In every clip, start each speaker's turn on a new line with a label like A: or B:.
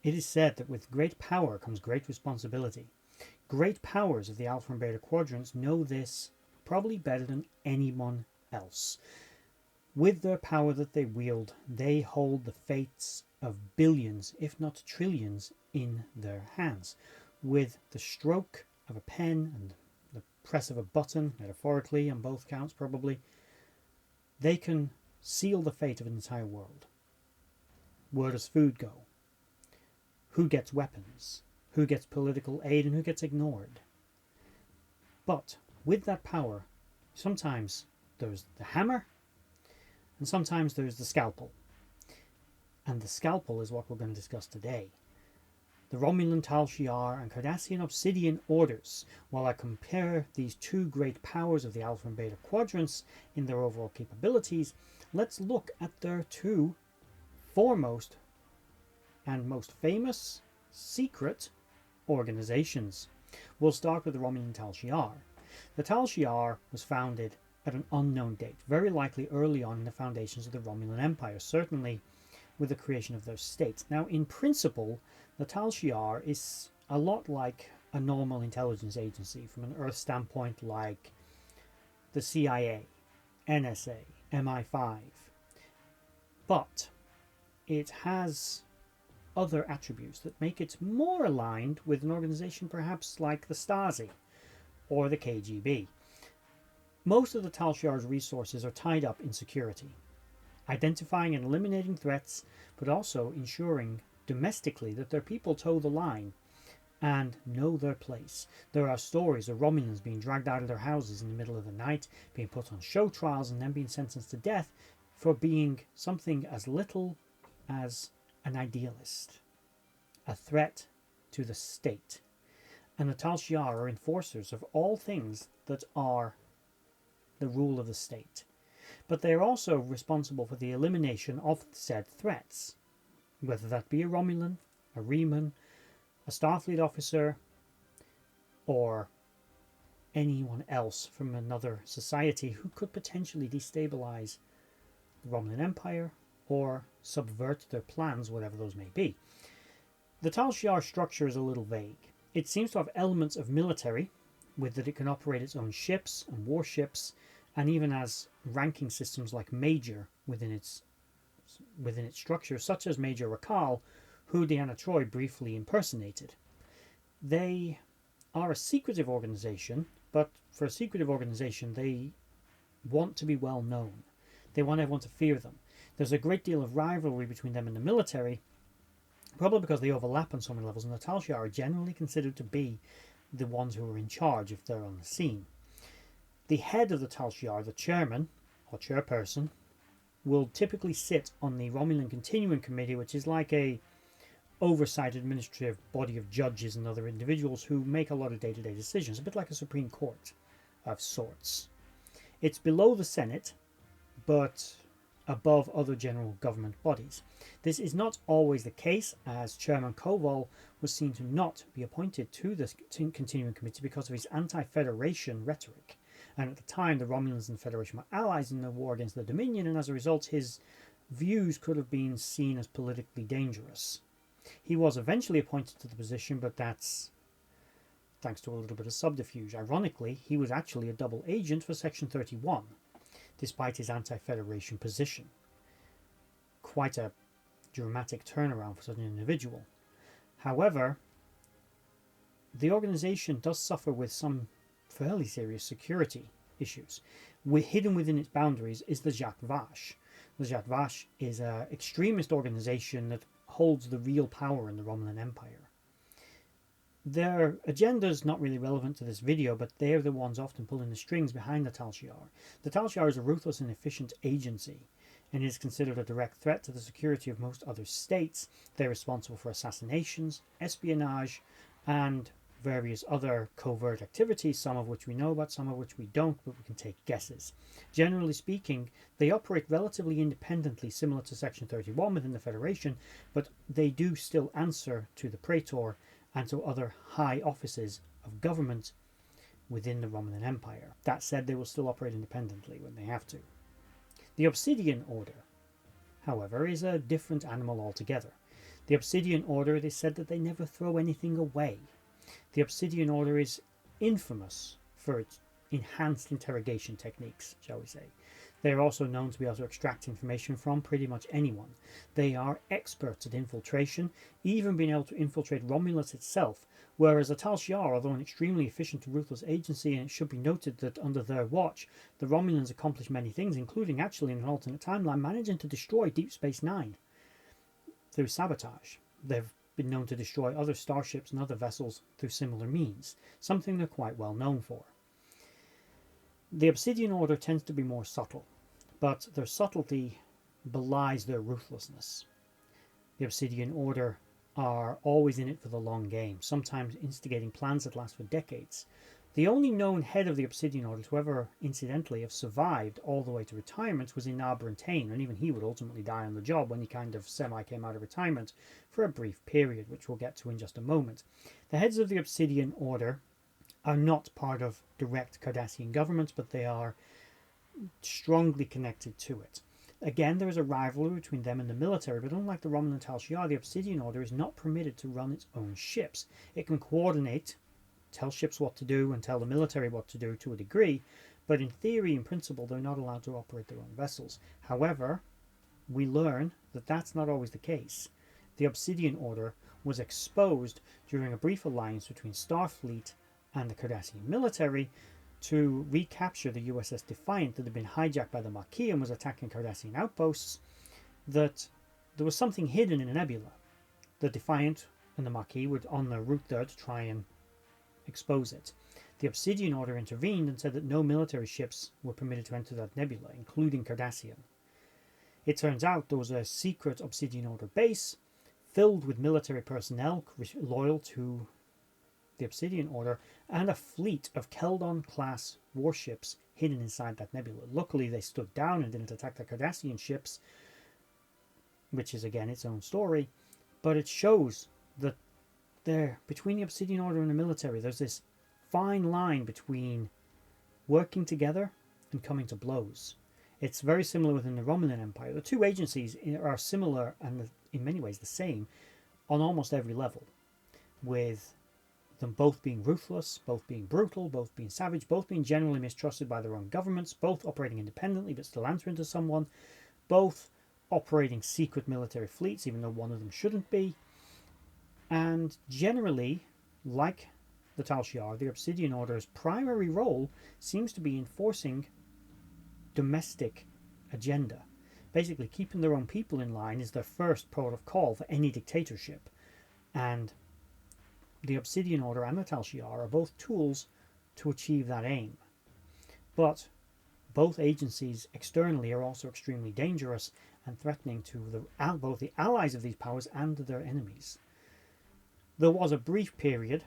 A: It is said that with great power comes great responsibility. Great powers of the Alpha and Beta Quadrants know this probably better than anyone else. With their power that they wield, they hold the fates of billions, if not trillions, in their hands. With the stroke of a pen and the press of a button, metaphorically on both counts probably, they can seal the fate of an entire world. Where does food go? Who gets weapons? Who gets political aid and who gets ignored? But with that power, sometimes there's the hammer and sometimes there's the scalpel. And the scalpel is what we're going to discuss today. The Romulan Tal Shiar and Cardassian Obsidian Orders. While I compare these two great powers of the Alpha and Beta Quadrants in their overall capabilities, let's look at their two foremost and most famous secret organizations. We'll start with the Romulan Tal Shiar. The Tal Shiar was founded at an unknown date, very likely early on in the foundations of the Romulan Empire, certainly with the creation of their states. Now, in principle, the Tal Shiar is a lot like a normal intelligence agency from an Earth standpoint, like the CIA, NSA, MI5. But it has other attributes that make it more aligned with an organization perhaps like the Stasi or the KGB. Most of the Tal Shiar's resources are tied up in security, identifying and eliminating threats, but also ensuring domestically that their people toe the line and know their place. There are stories of Romulans being dragged out of their houses in the middle of the night, being put on show trials and then being sentenced to death for being something as little as an idealist, a threat to the state. And the Tal Shiar are enforcers of all things that are the rule of the state. But they are also responsible for the elimination of said threats, whether that be a Romulan, a Reman, a Starfleet officer, or anyone else from another society who could potentially destabilize the Romulan Empire or subvert their plans, whatever those may be. The Tal Shiar structure is a little vague. It seems to have elements of military, with that it can operate its own ships and warships, and even has ranking systems like Major within its structure, such as Major Rakal, who Deanna Troi briefly impersonated. They are a secretive organization, but for a secretive organization, they want to be well known. They want everyone to fear them. There's a great deal of rivalry between them and the military, probably because they overlap on so many levels, and the Tal Shiar are generally considered to be the ones who are in charge if they're on the scene. The head of the Tal Shiar, the chairman or chairperson, will typically sit on the Romulan Continuing Committee, which is like a oversight administrative body of judges and other individuals who make a lot of day-to-day decisions, a bit like a Supreme Court of sorts. It's below the Senate, but above other general government bodies. This is not always the case, as Chairman Koval was seen to not be appointed to the Continuing Committee because of his anti-Federation rhetoric. And at the time, the Romulans and the Federation were allies in the war against the Dominion, and as a result, his views could have been seen as politically dangerous. He was eventually appointed to the position, but that's thanks to a little bit of subterfuge. Ironically, he was actually a double agent for Section 31, despite his anti-Federation position. Quite a dramatic turnaround for such an individual. However, the organization does suffer with some fairly serious security issues. Hidden within its boundaries is the Zhat Vash. The Zhat Vash is an extremist organization that holds the real power in the Romulan Empire. Their agenda is not really relevant to this video, but they're the ones often pulling the strings behind the Tal Shiar. The Tal Shiar is a ruthless and efficient agency, and is considered a direct threat to the security of most other states. They're responsible for assassinations, espionage, and various other covert activities, some of which we know about, some of which we don't, but we can take guesses. Generally speaking, they operate relatively independently, similar to Section 31 within the Federation, but they do still answer to the Praetor and to other high offices of government within the Romulan Empire. That said, they will still operate independently when they have to. The Obsidian Order, however, is a different animal altogether. The Obsidian Order, it is said that they never throw anything away. The Obsidian Order is infamous for its enhanced interrogation techniques, shall we say. They are also known to be able to extract information from pretty much anyone. They are experts at infiltration, even being able to infiltrate Romulus itself, whereas the Tal Shiar, although an extremely efficient and ruthless agency, and it should be noted that under their watch, the Romulans accomplished many things, including actually in an alternate timeline managing to destroy Deep Space Nine through sabotage. They've been known to destroy other starships and other vessels through similar means, something they're quite well known for. The Obsidian Order tends to be more subtle, but their subtlety belies their ruthlessness. The Obsidian Order are always in it for the long game, sometimes instigating plans that last for decades. The only known head of the Obsidian Order to ever, incidentally, have survived all the way to retirement was Inab Brantain, and even he would ultimately die on the job when he kind of semi-came out of retirement for a brief period, which we'll get to in just a moment. The heads of the Obsidian Order are not part of direct Cardassian government, but they are strongly connected to it. Again, there is a rivalry between them and the military, but unlike the Romulan Tal Shiar, the Obsidian Order is not permitted to run its own ships. It can coordinate, tell ships what to do, and tell the military what to do to a degree, but in theory, in principle, they're not allowed to operate their own vessels. However, we learn that that's not always the case. The Obsidian Order was exposed during a brief alliance between Starfleet and the Cardassian military to recapture the USS Defiant that had been hijacked by the Maquis and was attacking Cardassian outposts, that there was something hidden in a nebula. The Defiant and the Maquis were on their route there to try and expose it. The Obsidian Order intervened and said that no military ships were permitted to enter that nebula, including Cardassian. It turns out there was a secret Obsidian Order base filled with military personnel loyal to the Obsidian Order, and a fleet of Keldon-class warships hidden inside that nebula. Luckily, they stood down and didn't attack the Cardassian ships, which is, again, its own story, but it shows that between the Obsidian Order and the military, there's this fine line between working together and coming to blows. It's very similar within the Romulan Empire. The two agencies are similar and, in many ways, the same on almost every level, with them both being ruthless, both being brutal, both being savage, both being generally mistrusted by their own governments, both operating independently but still answering to someone, both operating secret military fleets even though one of them shouldn't be, and generally, like the Tal Shiar, the Obsidian Order's primary role seems to be enforcing domestic agenda. Basically, keeping their own people in line is their first port of call for any dictatorship, and the Obsidian Order and the Tal Shiar are both tools to achieve that aim. But both agencies externally are also extremely dangerous and threatening to both the allies of these powers and their enemies. There was a brief period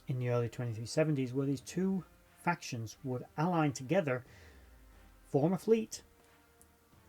A: in the early 2370s where these two factions would ally together, form a fleet,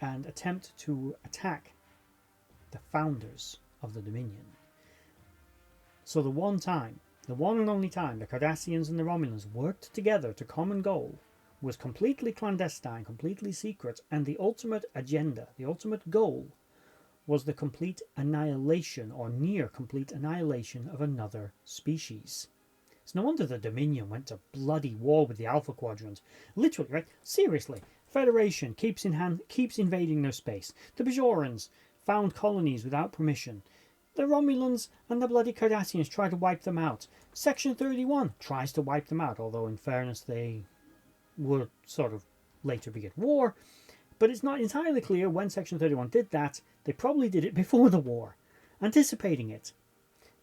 A: and attempt to attack the founders of the Dominion. So the one and only time the Cardassians and the Romulans worked together to common goal was completely clandestine, completely secret, and the ultimate agenda, the ultimate goal, was the complete annihilation or near complete annihilation of another species. It's no wonder the Dominion went to bloody war with the Alpha Quadrant. Literally, right? Seriously. Federation keeps invading their space. The Bajorans found colonies without permission. The Romulans and the bloody Cardassians try to wipe them out. Section 31 tries to wipe them out, although in fairness they would sort of later be at war. But it's not entirely clear when Section 31 did that. They probably did it before the war, anticipating it.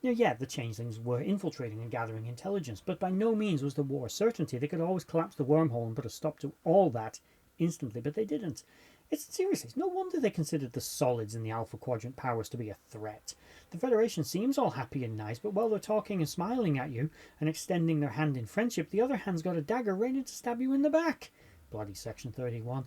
A: Now, yeah, the changelings were infiltrating and gathering intelligence, but by no means was the war a certainty. They could always collapse the wormhole and put a stop to all that instantly, but they didn't. Seriously, it's no wonder they considered the solids in the Alpha Quadrant powers to be a threat. The Federation seems all happy and nice, but while they're talking and smiling at you and extending their hand in friendship, the other hand's got a dagger ready to stab you in the back. Bloody Section 31.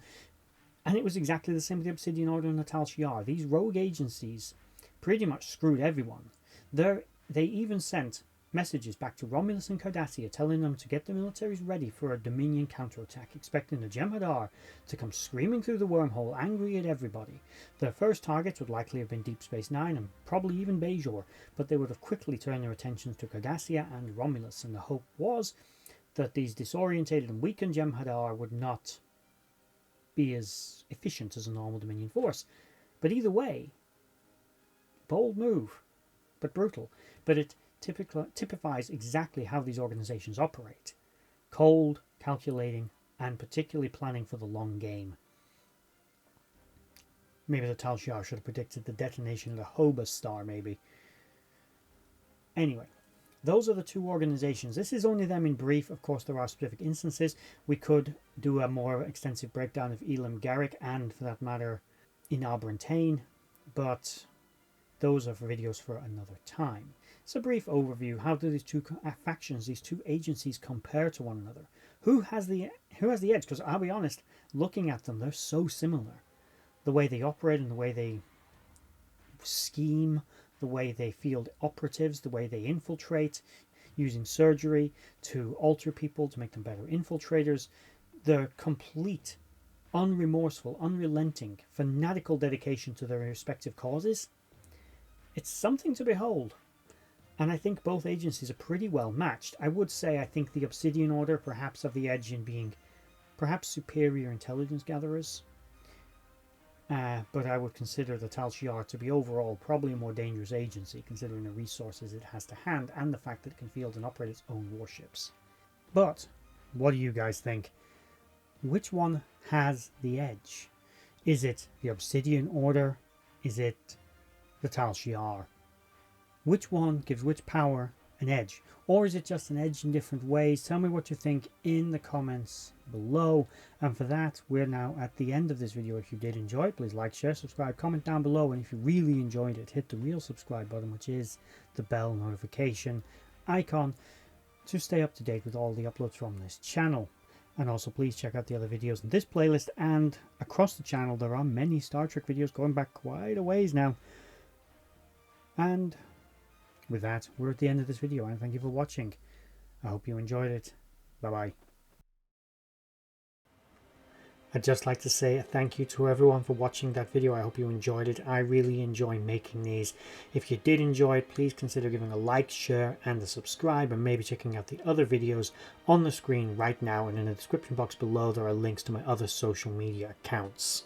A: And it was exactly the same with the Obsidian Order and the Tal Shiar. These rogue agencies pretty much screwed everyone. They even sent messages back to Romulus and Cardassia telling them to get the militaries ready for a Dominion counterattack, expecting the Jem'Hadar to come screaming through the wormhole, angry at everybody. Their first targets would likely have been Deep Space Nine and probably even Bajor, but they would have quickly turned their attentions to Cardassia and Romulus, and the hope was that these disorientated and weakened Jem'Hadar would not be as efficient as a normal Dominion force. But either way, bold move, but brutal. But it typifies exactly how these organizations operate. Cold, calculating, and particularly planning for the long game. Maybe the Tal Shiar should have predicted the detonation of the Hobus star, maybe. Anyway, those are the two organizations. This is only them in brief. Of course, there are specific instances. We could do a more extensive breakdown of Elam Garak and, for that matter, Inar Brentagne, but those are videos for another time. It's a brief overview. How do these two factions, these two agencies, compare to one another? Who has the edge? Because I'll be honest, looking at them, they're so similar. The way they operate and the way they scheme, the way they field operatives, the way they infiltrate, using surgery to alter people to make them better infiltrators. Their complete, unremorseful, unrelenting, fanatical dedication to their respective causes. It's something to behold. And I think both agencies are pretty well matched. I would say I think the Obsidian Order perhaps have the edge in being perhaps superior intelligence gatherers. But I would consider the Tal Shiar to be overall probably a more dangerous agency, considering the resources it has to hand and the fact that it can field and operate its own warships. But what do you guys think? Which one has the edge? Is it the Obsidian Order? Is it the Tal Shiar? Which one gives which power an edge? Or is it just an edge in different ways? Tell me what you think in the comments below. And for that, we're now at the end of this video. If you did enjoy it, please like, share, subscribe, comment down below. And if you really enjoyed it, hit the real subscribe button, which is the bell notification icon, to stay up to date with all the uploads from this channel. And also please check out the other videos in this playlist, and across the channel there are many Star Trek videos going back quite a ways now. And with that, we're at the end of this video, and thank you for watching. I hope you enjoyed it. Bye bye. I'd just like to say a thank you to everyone for watching that video. I hope you enjoyed it. I really enjoy making these. If you did enjoy it, please consider giving a like, share, and a subscribe, and maybe checking out the other videos on the screen right now. And in the description box below, there are links to my other social media accounts.